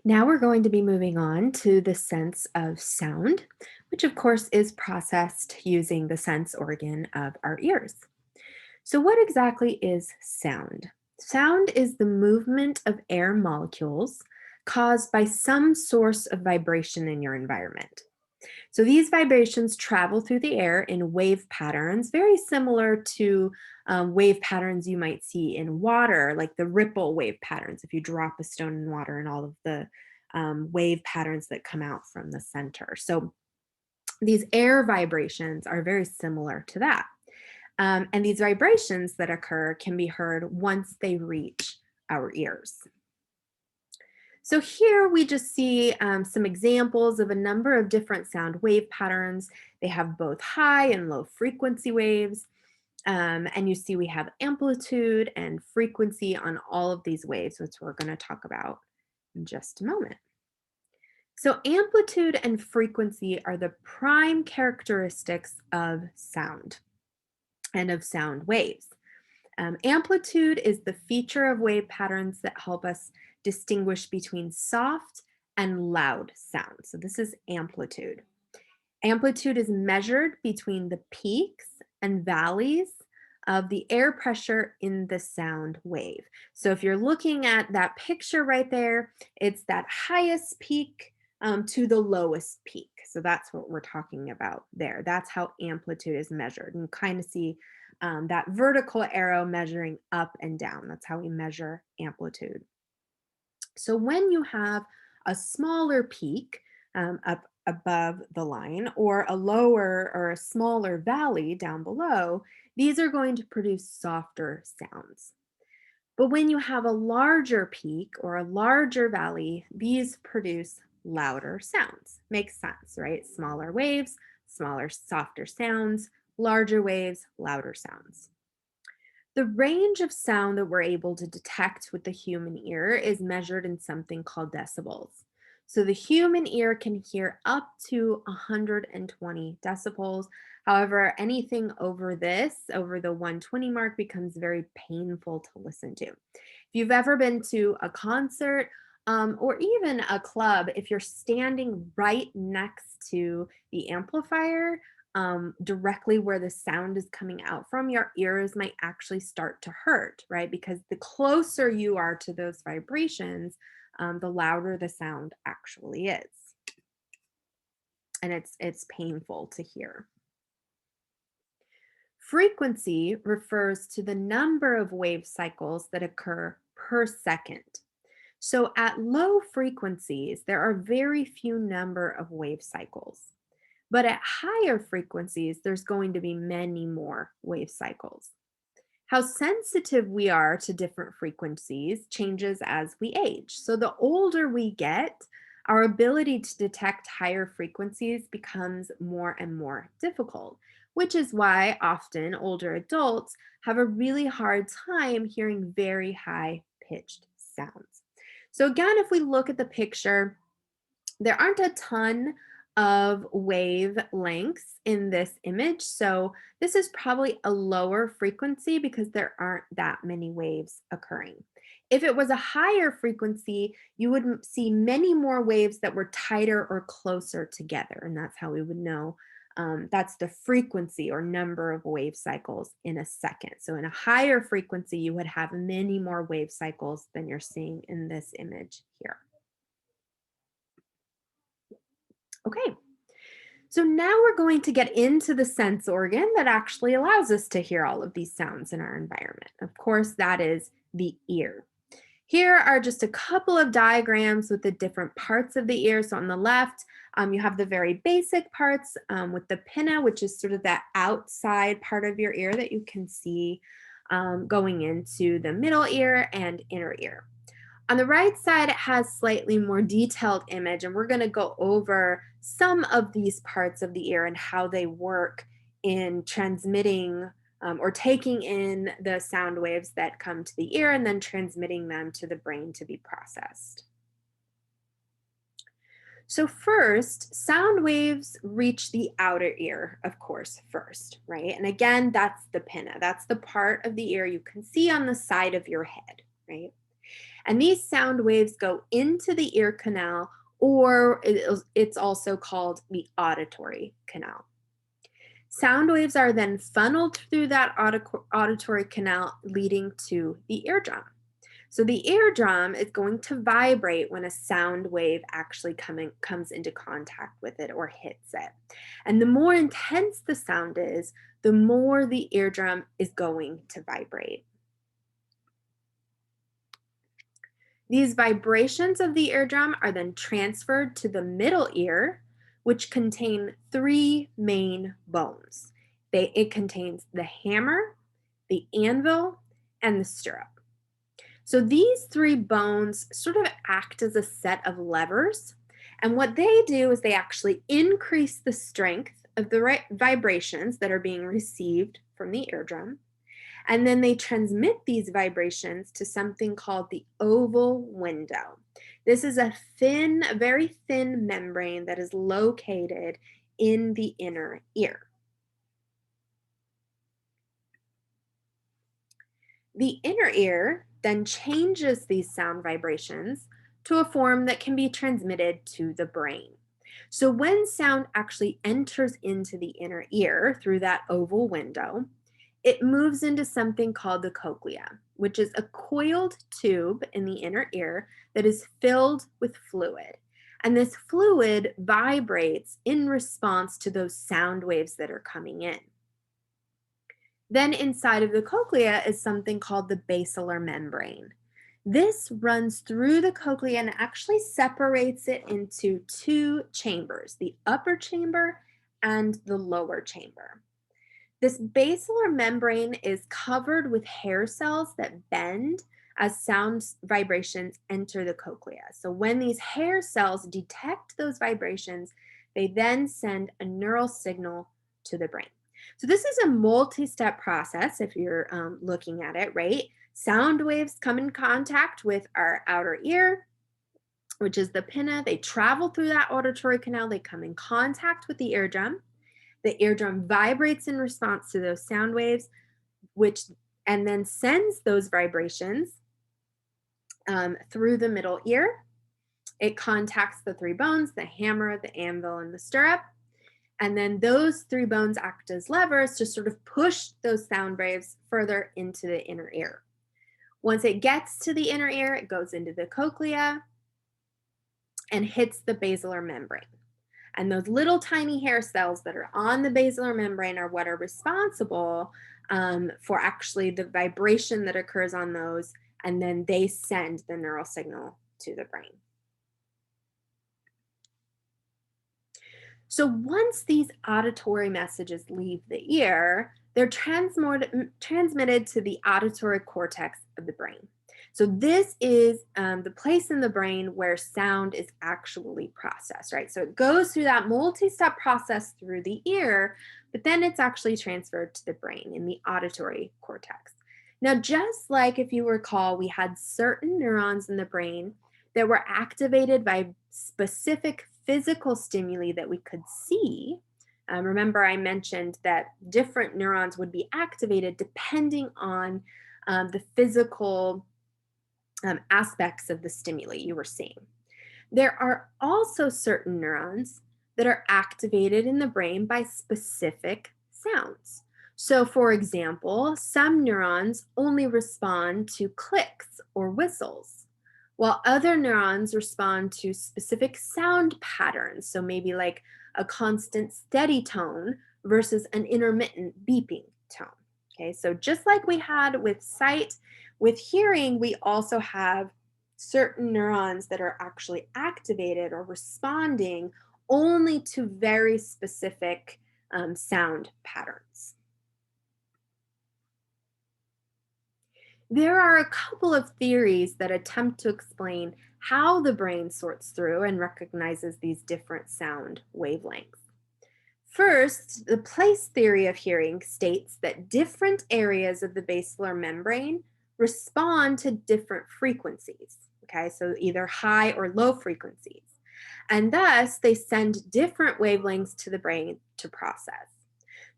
Now we're going to be moving on to the sense of sound, which of course is processed using the sense organ of our ears. So, what exactly is sound? Sound is the movement of air molecules caused by some source of vibration in your environment. So these vibrations travel through the air in wave patterns, very similar to wave patterns you might see in water, like the ripple wave patterns, if you drop a stone in water and all of the wave patterns that come out from the center. So these air vibrations are very similar to that. And these vibrations that occur can be heard once they reach our ears. So here we just see some examples of a number of different sound wave patterns. They have both high and low frequency waves. And you see we have amplitude and frequency on all of these waves, which we're going to talk about in just a moment. So amplitude and frequency are the prime characteristics of sound and of sound waves. Amplitude is the feature of wave patterns that help us distinguish between soft and loud sounds. So this is amplitude. Amplitude is measured between the peaks and valleys of the air pressure in the sound wave. So if you're looking at that picture right there, it's that highest peak to the lowest peak. So that's what we're talking about there. That's how amplitude is measured. And you kind of see that vertical arrow measuring up and down. That's how we measure amplitude. So when you have a smaller peak up above the line or a lower or a smaller valley down below, these are going to produce softer sounds. But when you have a larger peak or a larger valley, these produce louder sounds. Makes sense, right? Smaller waves, smaller, softer sounds, larger waves, louder sounds. The range of sound that we're able to detect with the human ear is measured in something called decibels. So the human ear can hear up to 120 decibels. However, anything over this, over the 120 mark, becomes very painful to listen to. If you've ever been to a concert or even a club, if you're standing right next to the amplifier, directly where the sound is coming out from, your ears might actually start to hurt, right? Because the closer you are to those vibrations, the louder the sound actually is. And it's painful to hear. Frequency refers to the number of wave cycles that occur per second. So at low frequencies, there are very few number of wave cycles. But at higher frequencies, there's going to be many more wave cycles. How sensitive we are to different frequencies changes as we age. So the older we get, our ability to detect higher frequencies becomes more and more difficult, which is why often older adults have a really hard time hearing very high pitched sounds. So again, if we look at the picture, there aren't a ton of wave lengths in this image. So this is probably a lower frequency because there aren't that many waves occurring. If it was a higher frequency, you would see many more waves that were tighter or closer together. And that's how we would know that's the frequency or number of wave cycles in a second. So in a higher frequency, you would have many more wave cycles than you're seeing in this image here. Okay, so now we're going to get into the sense organ that actually allows us to hear all of these sounds in our environment. Of course, that is the ear. Here are just a couple of diagrams with the different parts of the ear. So on the left, you have the very basic parts with the pinna, which is sort of that outside part of your ear that you can see going into the middle ear and inner ear. On the right side, it has slightly more detailed image, and we're going to go over some of these parts of the ear and how they work in transmitting or taking in the sound waves that come to the ear and then transmitting them to the brain to be processed. So first, sound waves reach the outer ear, of course, first, right? And again, that's the pinna. That's the part of the ear you can see on the side of your head, right? And these sound waves go into the ear canal, or it's also called the auditory canal. Sound waves are then funneled through that auditory canal, leading to the eardrum. So the eardrum is going to vibrate when a sound wave actually comes into contact with it or hits it. And the more intense the sound is, the more the eardrum is going to vibrate. These vibrations of the eardrum are then transferred to the middle ear, which contain three main bones. It contains the hammer, the anvil, and the stirrup. So these three bones sort of act as a set of levers. And what they do is they actually increase the strength of the vibrations that are being received from the eardrum. And then they transmit these vibrations to something called the oval window. This is a very thin membrane that is located in the inner ear. The inner ear then changes these sound vibrations to a form that can be transmitted to the brain. So when sound actually enters into the inner ear through that oval window, it moves into something called the cochlea, which is a coiled tube in the inner ear that is filled with fluid. And this fluid vibrates in response to those sound waves that are coming in. Then inside of the cochlea is something called the basilar membrane. This runs through the cochlea and actually separates it into two chambers, the upper chamber and the lower chamber. This basilar membrane is covered with hair cells that bend as sound vibrations enter the cochlea. So when these hair cells detect those vibrations, they then send a neural signal to the brain. So this is a multi-step process if you're looking at it, right? Sound waves come in contact with our outer ear, which is the pinna. They travel through that auditory canal. They come in contact with the eardrum. The eardrum vibrates in response to those sound waves, and then sends those vibrations through the middle ear. It contacts the three bones, the hammer, the anvil, and the stirrup. And then those three bones act as levers to sort of push those sound waves further into the inner ear. Once it gets to the inner ear, it goes into the cochlea and hits the basilar membrane. And those little tiny hair cells that are on the basilar membrane are what are responsible for actually the vibration that occurs on those, and then they send the neural signal to the brain. So once these auditory messages leave the ear, they're transmitted to the auditory cortex of the brain. So this is the place in the brain where sound is actually processed, right? So it goes through that multi-step process through the ear, but then it's actually transferred to the brain in the auditory cortex. Now, just like if you recall, we had certain neurons in the brain that were activated by specific physical stimuli that we could see. Remember, I mentioned that different neurons would be activated depending on the physical aspects of the stimuli you were seeing. There are also certain neurons that are activated in the brain by specific sounds. So, for example, some neurons only respond to clicks or whistles, while other neurons respond to specific sound patterns. So, maybe like a constant steady tone versus an intermittent beeping tone. Okay, so just like we had with sight, with hearing, we also have certain neurons that are actually activated or responding only to very specific sound patterns. There are a couple of theories that attempt to explain how the brain sorts through and recognizes these different sound wavelengths. First, the place theory of hearing states that different areas of the basilar membrane respond to different frequencies, okay? So either high or low frequencies. And thus, they send different wavelengths to the brain to process.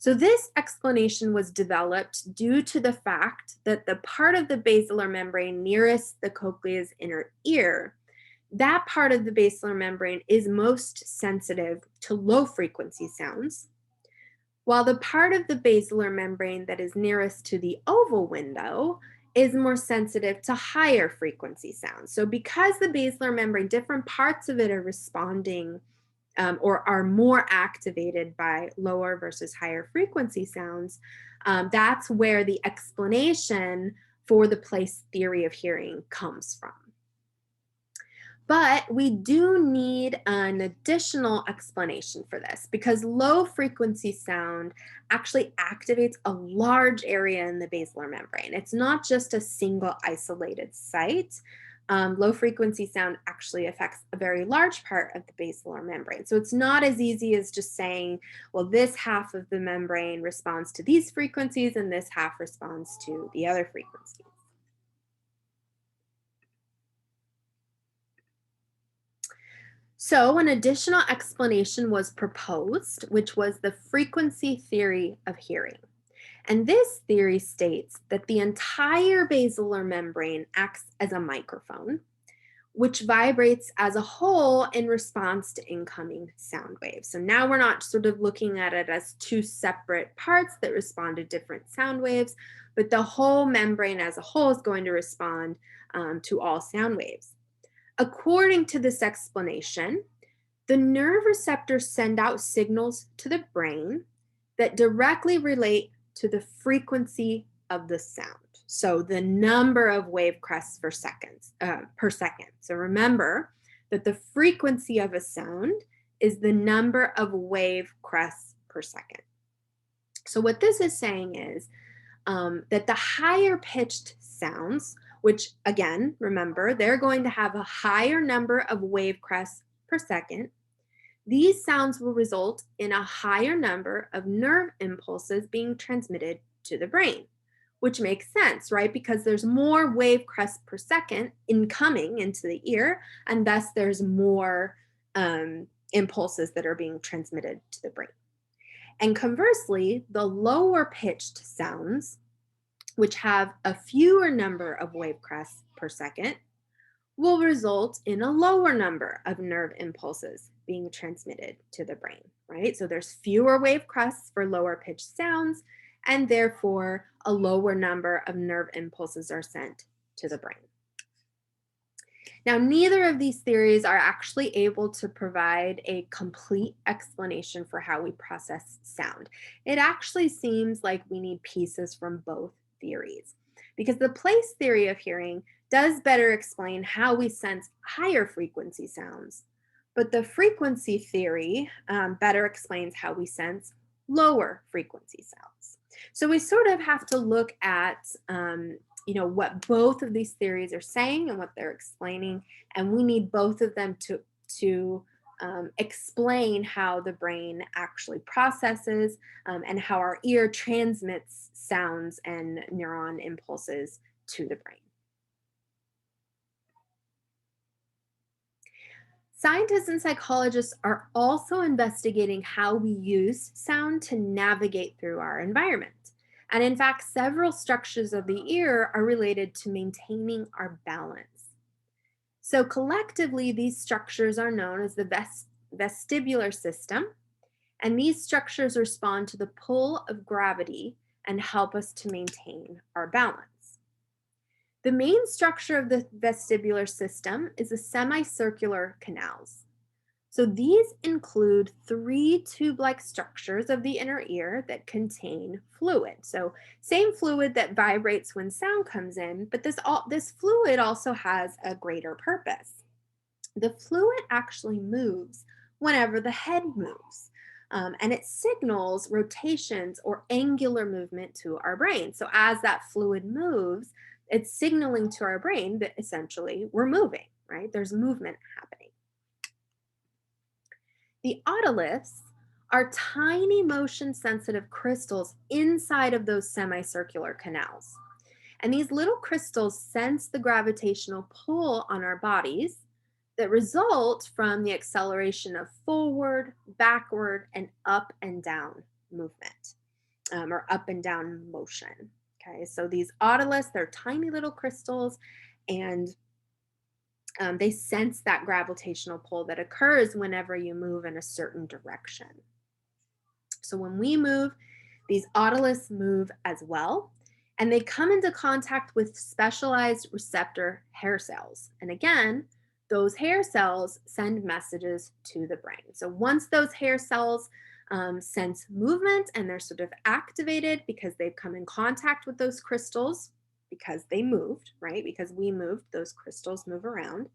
So this explanation was developed due to the fact that the part of the basilar membrane nearest the cochlea's inner ear, that part of the basilar membrane is most sensitive to low frequency sounds, while the part of the basilar membrane that is nearest to the oval window is more sensitive to higher frequency sounds. So because the basilar membrane, different parts of it are responding or are more activated by lower versus higher frequency sounds, that's where the explanation for the place theory of hearing comes from. But we do need an additional explanation for this because low frequency sound actually activates a large area in the basilar membrane. It's not just a single isolated site. Low frequency sound actually affects a very large part of the basilar membrane. So it's not as easy as just saying, well, this half of the membrane responds to these frequencies and this half responds to the other frequencies. So an additional explanation was proposed, which was the frequency theory of hearing. And this theory states that the entire basilar membrane acts as a microphone, which vibrates as a whole in response to incoming sound waves. So now we're not sort of looking at it as two separate parts that respond to different sound waves, but the whole membrane as a whole is going to respond to all sound waves. According to this explanation, the nerve receptors send out signals to the brain that directly relate to the frequency of the sound. So the number of wave crests per second. So remember that the frequency of a sound is the number of wave crests per second. So what this is saying is that the higher pitched sounds, which again, remember, they're going to have a higher number of wave crests per second. These sounds will result in a higher number of nerve impulses being transmitted to the brain, which makes sense, right? Because there's more wave crests per second incoming into the ear, and thus there's more impulses that are being transmitted to the brain. And conversely, the lower pitched sounds, which have a fewer number of wave crests per second, will result in a lower number of nerve impulses being transmitted to the brain, right? So there's fewer wave crests for lower pitched sounds, and therefore a lower number of nerve impulses are sent to the brain. Now, neither of these theories are actually able to provide a complete explanation for how we process sound. It actually seems like we need pieces from both theories because the place theory of hearing does better explain how we sense higher frequency sounds, but the frequency theory better explains how we sense lower frequency sounds. So we sort of have to look at what both of these theories are saying and what they're explaining, and we need both of them to explain how the brain actually processes and how our ear transmits sounds and neuron impulses to the brain. Scientists and psychologists are also investigating how we use sound to navigate through our environment. And in fact, several structures of the ear are related to maintaining our balance. So collectively, these structures are known as the vestibular system, and these structures respond to the pull of gravity and help us to maintain our balance. The main structure of the vestibular system is the semicircular canals. So these include 3 tube-like structures of the inner ear that contain fluid. So same fluid that vibrates when sound comes in, but this fluid also has a greater purpose. The fluid actually moves whenever the head moves. And it signals rotations or angular movement to our brain. So as that fluid moves, it's signaling to our brain that essentially we're moving, right? There's movement happening. The otoliths are tiny motion-sensitive crystals inside of those semicircular canals. And these little crystals sense the gravitational pull on our bodies that result from the acceleration of forward, backward, and up and down movement. or up and down motion. Okay, so these otoliths, they're tiny little crystals, and they sense that gravitational pull that occurs whenever you move in a certain direction. So when we move, these otoliths move as well, and they come into contact with specialized receptor hair cells. And again, those hair cells send messages to the brain. So once those hair cells sense movement and they're sort of activated because they've come in contact with those crystals, because they moved, right? Because we moved, those crystals move around.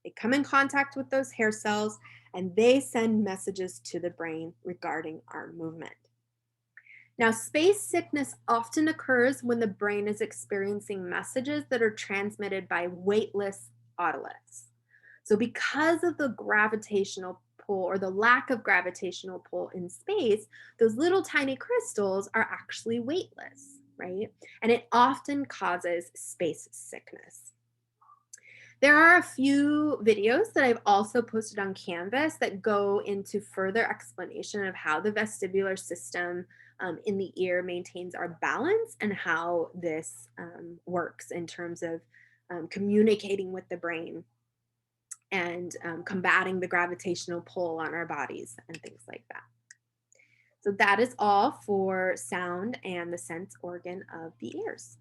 They come in contact with those hair cells and they send messages to the brain regarding our movement. Now, space sickness often occurs when the brain is experiencing messages that are transmitted by weightless otoliths. So, because of the gravitational pull or the lack of gravitational pull in space, those little tiny crystals are actually weightless, right? And it often causes space sickness. There are a few videos that I've also posted on Canvas that go into further explanation of how the vestibular system in the ear maintains our balance and how this works in terms of communicating with the brain and combating the gravitational pull on our bodies and things like that. So that is all for sound and the sense organ of the ears.